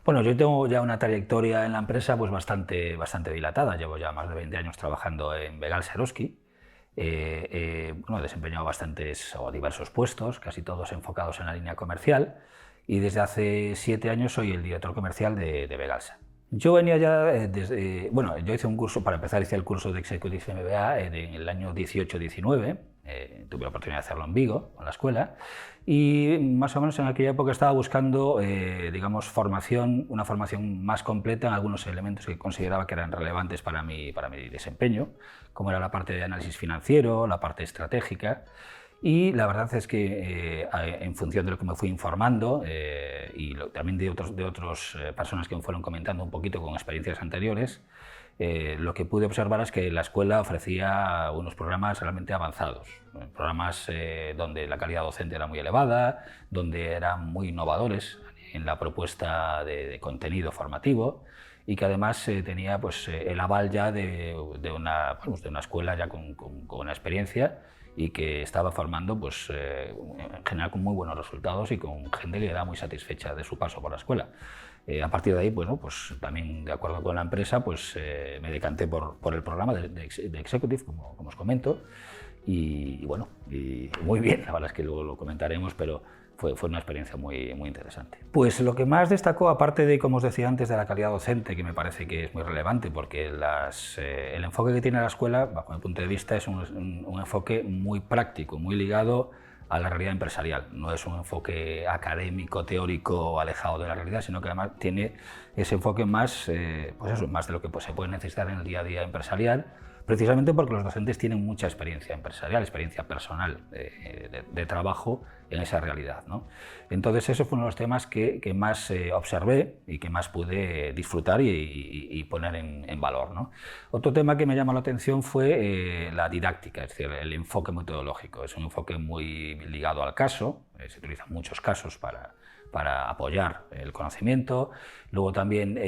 Bueno, yo tengo ya una trayectoria en la empresa pues bastante dilatada. Llevo ya más de 20 años trabajando en Begal Eroski. Bueno, he desempeñado bastantes o diversos puestos, casi todos enfocados en la línea comercial, y desde hace 7 años soy el director comercial de Begalsa. Yo venía ya desde, bueno, yo hice un curso, para empezar hice el curso de Executive MBA en el año 18-19, tuve la oportunidad de hacerlo en Vigo, en la escuela, y más o menos en aquella época estaba buscando, digamos, una formación más completa en algunos elementos que consideraba que eran relevantes para mi desempeño, como era la parte de análisis financiero, la parte estratégica. Y la verdad es que en función de lo que me fui informando también de otras personas que me fueron comentando un poquito con experiencias anteriores, lo que pude observar es que la escuela ofrecía unos programas realmente avanzados, programas donde la calidad docente era muy elevada, donde eran muy innovadores en la propuesta de contenido formativo y que además tenía pues, el aval ya de una escuela ya con una experiencia y que estaba formando pues, en general con muy buenos resultados y con gente que era muy satisfecha de su paso por la escuela. A partir de ahí, bueno, pues también de acuerdo con la empresa, pues me decanté por el programa de Executive, como os comento, y bueno, y muy bien, la verdad es que luego lo comentaremos, pero fue una experiencia muy interesante. Pues lo que más destacó, aparte de, como os decía antes, de la calidad docente, que me parece que es muy relevante, porque el enfoque que tiene la escuela, bajo mi punto de vista, es un enfoque muy práctico, muy ligado a la realidad empresarial. No es un enfoque académico, teórico, alejado de la realidad, sino que además tiene ese enfoque más, pues eso, más de lo que pues, se puede necesitar en el día a día empresarial, precisamente porque los docentes tienen mucha experiencia empresarial, experiencia personal de trabajo en esa realidad, ¿no? Entonces, eso fue uno de los temas que más observé y que más pude disfrutar y poner en valor, ¿no? Otro tema que me llamó la atención fue la didáctica, es decir, el enfoque metodológico. Es un enfoque muy ligado al caso, se utilizan muchos casos para apoyar el conocimiento, luego también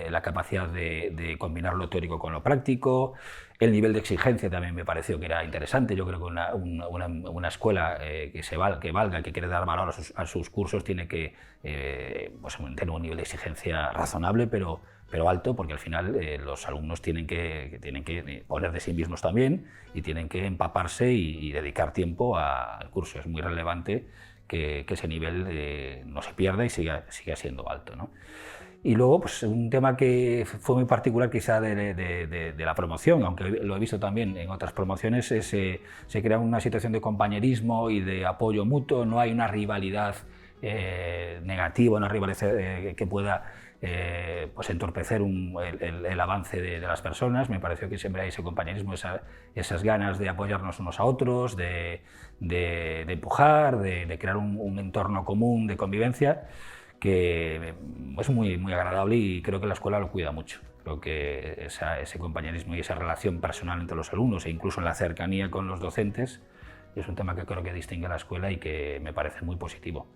la capacidad de combinar lo teórico con lo práctico, el nivel de exigencia también me pareció que era interesante. Yo creo que una escuela que valga, que quiere dar valor a sus cursos, tiene que pues, tener un nivel de exigencia razonable, pero alto, porque al final los alumnos tienen que poner de sí mismos también y tienen que empaparse y dedicar tiempo al curso. Es muy relevante que ese nivel no se pierda y siga siendo alto, ¿no? Y luego, pues, un tema que fue muy particular quizá de la promoción, aunque lo he visto también en otras promociones, es se crea una situación de compañerismo y de apoyo mutuo. No hay una rivalidad negativa, una rivalidad que pueda pues entorpecer el avance de las personas. Me pareció que siempre hay ese compañerismo, esas ganas de apoyarnos unos a otros, de empujar, de crear un entorno común de convivencia, que es muy agradable y creo que la escuela lo cuida mucho. Creo que ese compañerismo y esa relación personal entre los alumnos e incluso en la cercanía con los docentes es un tema que creo que distingue a la escuela y que me parece muy positivo.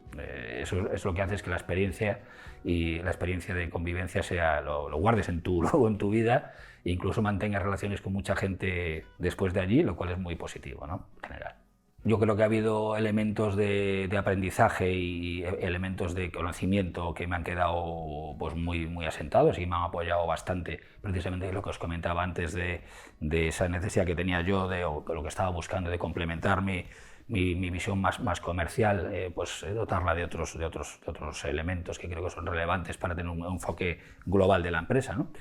Eso es lo que hace es que la experiencia de convivencia lo guardes luego en tu vida e incluso mantengas relaciones con mucha gente después de allí, lo cual es muy positivo, ¿no? En general. Yo creo que ha habido elementos de aprendizaje y elementos de conocimiento que me han quedado pues, muy asentados y me han apoyado bastante, precisamente lo que os comentaba antes de esa necesidad que tenía yo, o lo que estaba buscando de complementar mi visión más comercial, pues dotarla de otros elementos que creo que son relevantes para tener un enfoque global de la empresa, ¿no?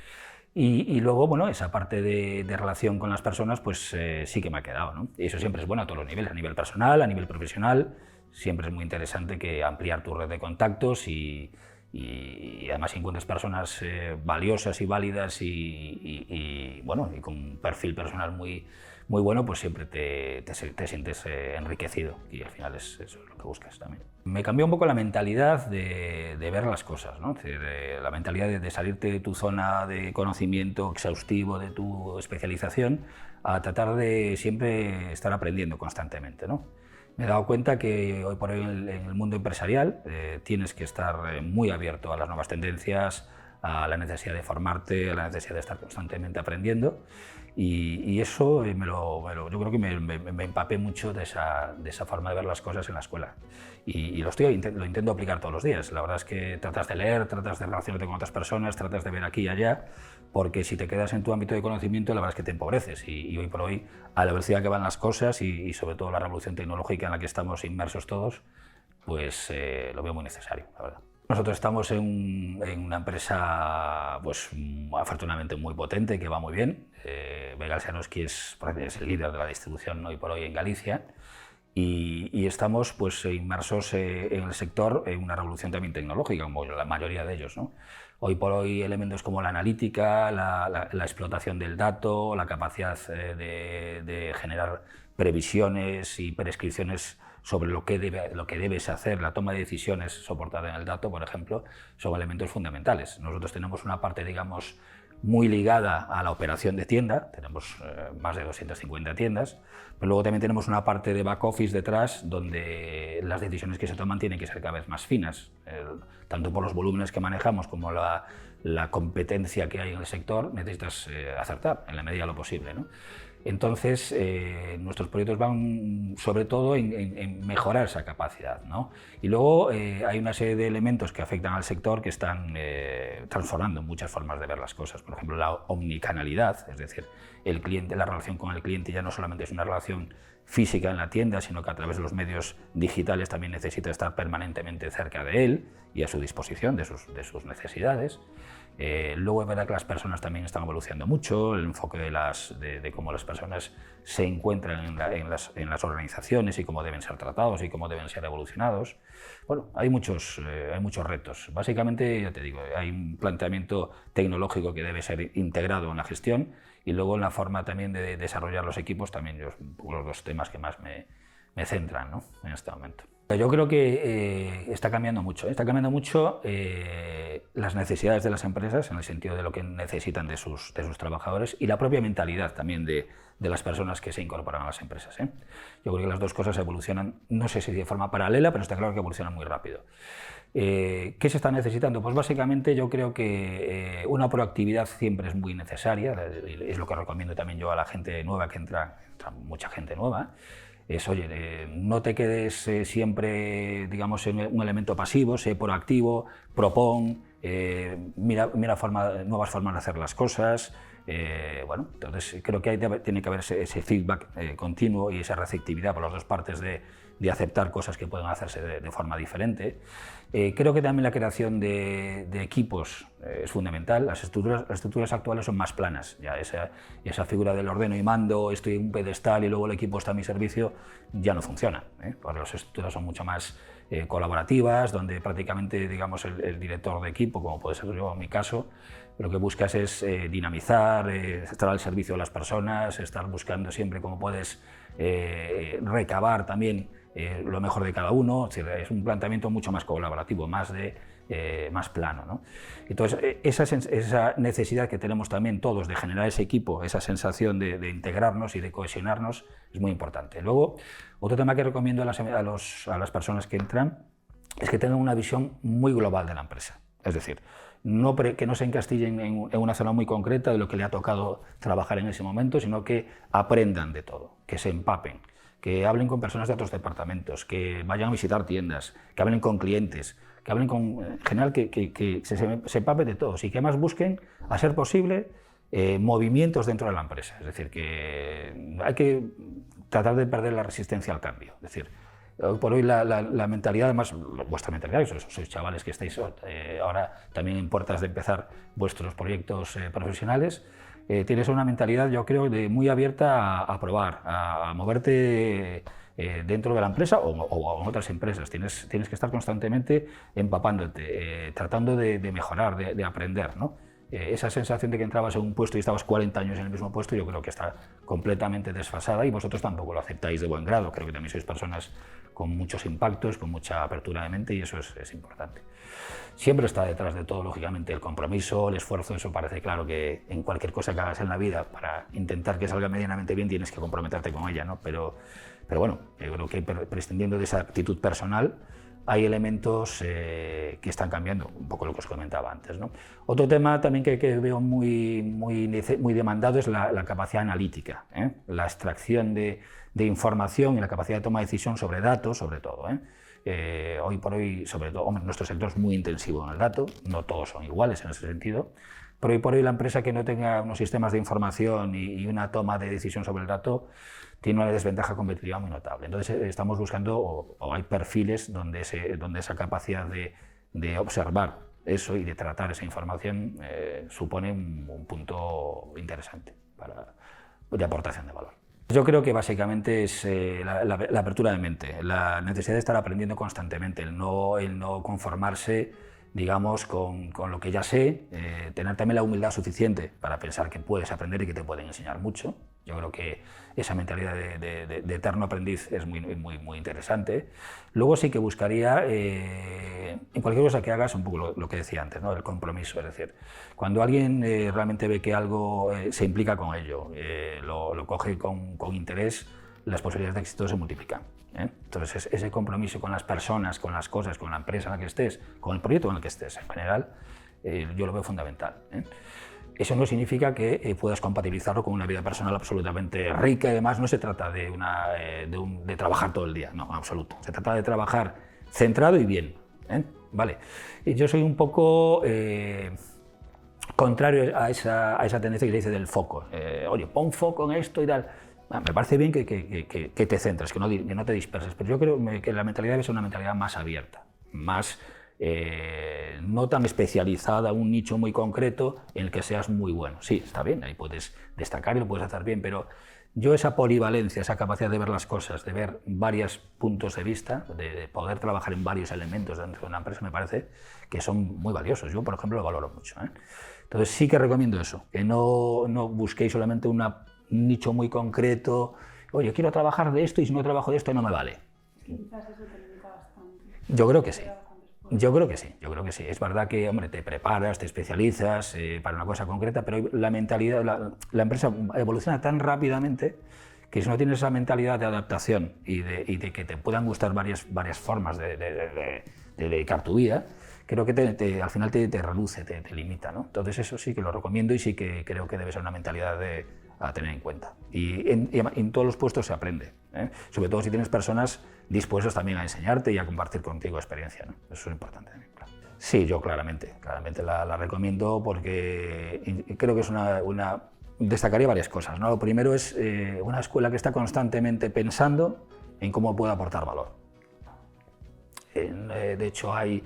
Y luego, bueno, esa parte de relación con las personas, pues sí que me ha quedado, ¿no? Y eso siempre es bueno a todos los niveles, a nivel personal, a nivel profesional. Siempre es muy interesante ampliar tu red de contactos y además si encuentras personas valiosas y válidas bueno, y con un perfil personal muy bueno, pues siempre te sientes enriquecido y al final eso es lo que buscas también. Me cambió un poco la mentalidad de ver las cosas, ¿no? Es decir, la mentalidad de salirte de tu zona de conocimiento exhaustivo, de tu especialización, a tratar de siempre estar aprendiendo constantemente, ¿no? Me he dado cuenta que hoy por hoy en el mundo empresarial tienes que estar muy abierto a las nuevas tendencias, a la necesidad de formarte, a la necesidad de estar constantemente aprendiendo. Y eso yo creo que me empapé mucho de esa forma de ver las cosas en la escuela. Y lo intento aplicar todos los días. La verdad es que tratas de leer, tratas de relacionarte con otras personas, tratas de ver aquí y allá, porque si te quedas en tu ámbito de conocimiento, la verdad es que te empobreces. Y hoy por hoy, a la velocidad que van las cosas y sobre todo la revolución tecnológica en la que estamos inmersos todos, pues lo veo muy necesario, la verdad. Nosotros estamos en una empresa, pues afortunadamente muy potente, que va muy bien. Begal Eroski es el líder de la distribución hoy por hoy en Galicia y estamos pues inmersos en el sector en una revolución también tecnológica, como la mayoría de ellos, ¿no? Hoy por hoy elementos como la analítica, la explotación del dato, la capacidad de generar previsiones y prescripciones sobre lo que debes hacer, la toma de decisiones soportada en el dato, por ejemplo, son elementos fundamentales. Nosotros tenemos una parte, digamos, muy ligada a la operación de tienda, tenemos más de 250 tiendas, pero luego también tenemos una parte de back office detrás donde las decisiones que se toman tienen que ser cada vez más finas, tanto por los volúmenes que manejamos como la competencia que hay en el sector, necesitas acertar en la medida de lo posible, ¿no? Entonces, nuestros proyectos van sobre todo en mejorar esa capacidad, ¿no? Y luego hay una serie de elementos que afectan al sector que están transformando muchas formas de ver las cosas. Por ejemplo, la omnicanalidad, es decir, la relación con el cliente ya no solamente es una relación física en la tienda, sino que a través de los medios digitales también necesita estar permanentemente cerca de él y a su disposición de sus necesidades. Luego es verdad que las personas también están evolucionando mucho, el enfoque de cómo las personas se encuentran en las organizaciones y cómo deben ser tratados y cómo deben ser evolucionados. Bueno, hay muchos retos. Básicamente, ya te digo, hay un planteamiento tecnológico que debe ser integrado en la gestión y luego en la forma también de desarrollar los equipos, también los dos temas que más me centran, ¿no?, en este momento. Yo creo que está cambiando mucho. Está cambiando mucho las necesidades de las empresas en el sentido de lo que necesitan de sus trabajadores y la propia mentalidad también de las personas que se incorporan a las empresas. Yo creo que las dos cosas evolucionan, no sé si de forma paralela, pero está claro que evolucionan muy rápido. ¿Qué se está necesitando? Pues básicamente yo creo que una proactividad siempre es muy necesaria, es lo que recomiendo también yo a la gente nueva que entra mucha gente nueva. Es, oye, no te quedes siempre, digamos, en un elemento pasivo, sé proactivo, propón, mira nuevas formas de hacer las cosas. Bueno, entonces creo que tiene que haber ese feedback continuo y esa receptividad por las dos partes de aceptar cosas que pueden hacerse de forma diferente. Creo que también la creación de equipos es fundamental. Las estructuras actuales son más planas. Ya esa figura del ordeno y mando, estoy en un pedestal y luego el equipo está a mi servicio, ya no funciona, porque las estructuras son mucho más colaborativas, donde prácticamente, digamos, el director de equipo, como puede ser yo en mi caso, lo que buscas es dinamizar, estar al servicio de las personas, estar buscando siempre cómo puedes recabar también lo mejor de cada uno. Es un planteamiento mucho más colaborativo, más plano, ¿no? Entonces, esa necesidad que tenemos también todos de generar ese equipo, esa sensación de integrarnos y de cohesionarnos, es muy importante. Luego, otro tema que recomiendo a las personas que entran es que tengan una visión muy global de la empresa. Es decir, que no se encastillen en una zona muy concreta de lo que le ha tocado trabajar en ese momento, sino que aprendan de todo, que se empapen, que hablen con personas de otros departamentos, que vayan a visitar tiendas, que hablen con clientes, que hablen en general, que se empapen de todos y que además busquen, a ser posible, movimientos dentro de la empresa. Es decir, que hay que tratar de perder la resistencia al cambio. Es decir, hoy por hoy la mentalidad, además, vuestra mentalidad, sois chavales que estáis ahora también en puertas de empezar vuestros proyectos profesionales, tienes una mentalidad, yo creo, muy abierta a probar, a moverte dentro de la empresa o en otras empresas. Tienes que estar constantemente empapándote, tratando de mejorar, de aprender, ¿no? Esa sensación de que entrabas en un puesto y estabas 40 años en el mismo puesto, yo creo que está completamente desfasada y vosotros tampoco lo aceptáis de buen grado. Creo que también sois personas con muchos impactos, con mucha apertura de mente y eso es importante. Siempre está detrás de todo, lógicamente, el compromiso, el esfuerzo. Eso parece claro que en cualquier cosa que hagas en la vida, para intentar que salga medianamente bien, tienes que comprometerte con ella, ¿no? Pero bueno, yo creo que prescindiendo de esa actitud personal, hay elementos que están cambiando, un poco lo que os comentaba antes, ¿no? Otro tema también que veo muy demandado es la capacidad analítica, la extracción de información y la capacidad de toma de decisión sobre datos, sobre todo. Hoy por hoy, sobre todo, hombre, nuestro sector es muy intensivo en el dato, no todos son iguales en ese sentido, pero hoy por hoy la empresa que no tenga unos sistemas de información y una toma de decisión sobre el dato tiene una desventaja competitiva muy notable. Entonces estamos buscando, o hay perfiles donde esa capacidad de observar eso y de tratar esa información supone un punto interesante de aportación de valor. Yo creo que básicamente es la apertura de mente, la necesidad de estar aprendiendo constantemente, el no conformarse, digamos, con lo que ya sé, tener también la humildad suficiente para pensar que puedes aprender y que te pueden enseñar mucho. Yo creo que esa mentalidad de eterno aprendiz es muy interesante. Luego sí que buscaría, en cualquier cosa que hagas, un poco lo que decía antes, ¿no? El compromiso. Es decir, cuando alguien realmente ve que algo se implica con ello, lo coge con interés, las posibilidades de éxito se multiplican. Entonces, ese compromiso con las personas, con las cosas, con la empresa en la que estés, con el proyecto en el que estés en general, yo lo veo fundamental. Eso no significa que puedas compatibilizarlo con una vida personal absolutamente rica y además no se trata de trabajar todo el día, no, en absoluto. Se trata de trabajar centrado y bien. Vale. Y yo soy un poco contrario a esa tendencia que se dice del foco. Oye, pon foco en esto y tal. Me parece bien que te centres, que no te disperses, pero yo creo que la mentalidad debe ser una mentalidad más abierta, más no tan especializada, un nicho muy concreto en el que seas muy bueno. Sí, está bien, ahí puedes destacar y lo puedes hacer bien, pero yo esa polivalencia, esa capacidad de ver las cosas, de ver varios puntos de vista, de poder trabajar en varios elementos dentro de una empresa, me parece que son muy valiosos. Yo, por ejemplo, lo valoro mucho. Entonces sí que recomiendo eso, que no busquéis solamente un nicho muy concreto. Oye, quiero trabajar de esto y si no trabajo de esto no me vale. Quizás eso te limita bastante. Yo creo que sí. Yo creo que sí. Es verdad que, hombre, te preparas, te especializas para una cosa concreta, pero la mentalidad, la empresa evoluciona tan rápidamente que si no tienes esa mentalidad de adaptación y de que te puedan gustar varias formas de dedicar tu vida, creo que al final te reduce, te limita, ¿no? Entonces eso sí que lo recomiendo y sí que creo que debe ser una mentalidad a tener en cuenta. Y en todos los puestos se aprende, sobre todo si tienes personas dispuestas también a enseñarte y a compartir contigo experiencia, ¿no? Eso es importante también, claro. Sí, yo claramente la recomiendo porque creo que es destacaría varias cosas, ¿no? Lo primero es una escuela que está constantemente pensando en cómo puede aportar valor. De hecho hay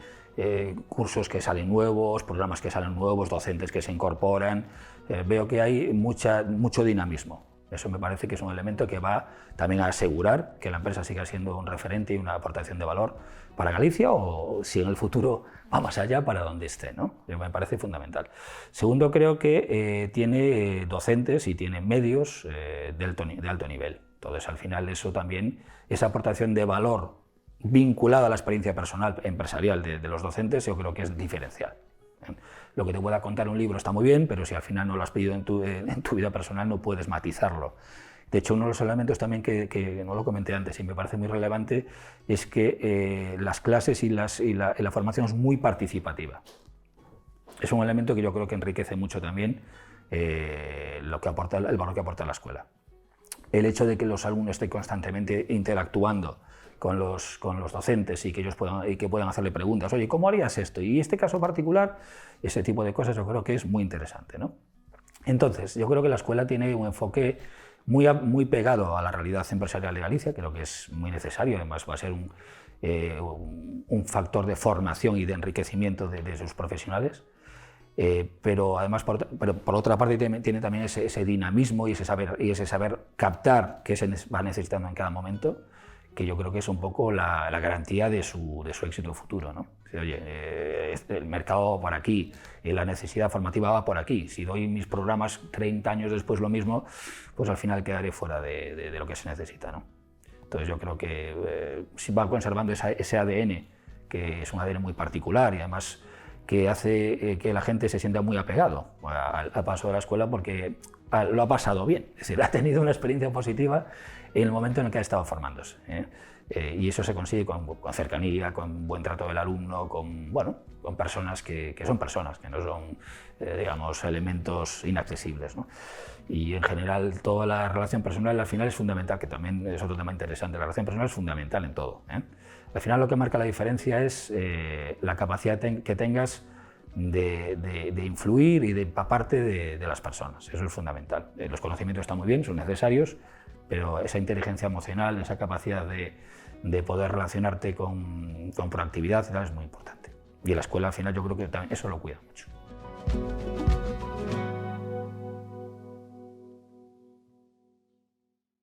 cursos que salen nuevos, programas que salen nuevos, docentes que se incorporan. Veo que hay mucho dinamismo. Eso me parece que es un elemento que va también a asegurar que la empresa siga siendo un referente y una aportación de valor para Galicia o si en el futuro va más allá para donde esté, ¿no? Me parece fundamental. Segundo, creo que tiene docentes y tiene medios de alto nivel. Entonces, al final, eso también, esa aportación de valor vinculada a la experiencia personal, empresarial de los docentes, yo creo que es diferencial. Lo que te pueda contar un libro está muy bien, pero si al final no lo has pedido en tu vida personal no puedes matizarlo. De hecho, uno de los elementos también que no lo comenté antes y me parece muy relevante es que las clases y la formación es muy participativa. Es un elemento que yo creo que enriquece mucho también el valor que aporta la escuela. El hecho de que los alumnos estén constantemente interactuando con los docentes y que ellos puedan hacerle preguntas. Oye, ¿cómo harías esto? Y este caso particular, ese tipo de cosas yo creo que es muy interesante, ¿no? Entonces, yo creo que la escuela tiene un enfoque muy pegado a la realidad empresarial de Galicia, creo que es muy necesario, además va a ser un factor de formación y de enriquecimiento de sus profesionales. Pero además, por otra parte, tiene también ese dinamismo y ese saber captar qué se va necesitando en cada momento, que yo creo que es un poco la garantía de su éxito futuro, ¿no? Oye, el mercado va por aquí, la necesidad formativa va por aquí. Si doy mis programas 30 años después lo mismo, pues al final quedaré fuera de lo que se necesita, ¿no? Entonces yo creo que si va conservando ese ADN, que es un ADN muy particular y además que hace que la gente se sienta muy apegado al paso de la escuela porque lo ha pasado bien, es decir, ha tenido una experiencia positiva en el momento en el que ha estado formándose. Y eso se consigue con cercanía, con buen trato del alumno, con personas que son personas, que no son, digamos, elementos inaccesibles, ¿no? Y en general toda la relación personal al final es fundamental, que también es otro tema interesante. La relación personal es fundamental en todo. Al final lo que marca la diferencia es la capacidad que tengas de influir y de empaparte de las personas. Eso es fundamental. Los conocimientos están muy bien, son necesarios, pero esa inteligencia emocional, esa capacidad de poder relacionarte con proactividad es muy importante. Y la escuela al final yo creo que también eso lo cuida mucho.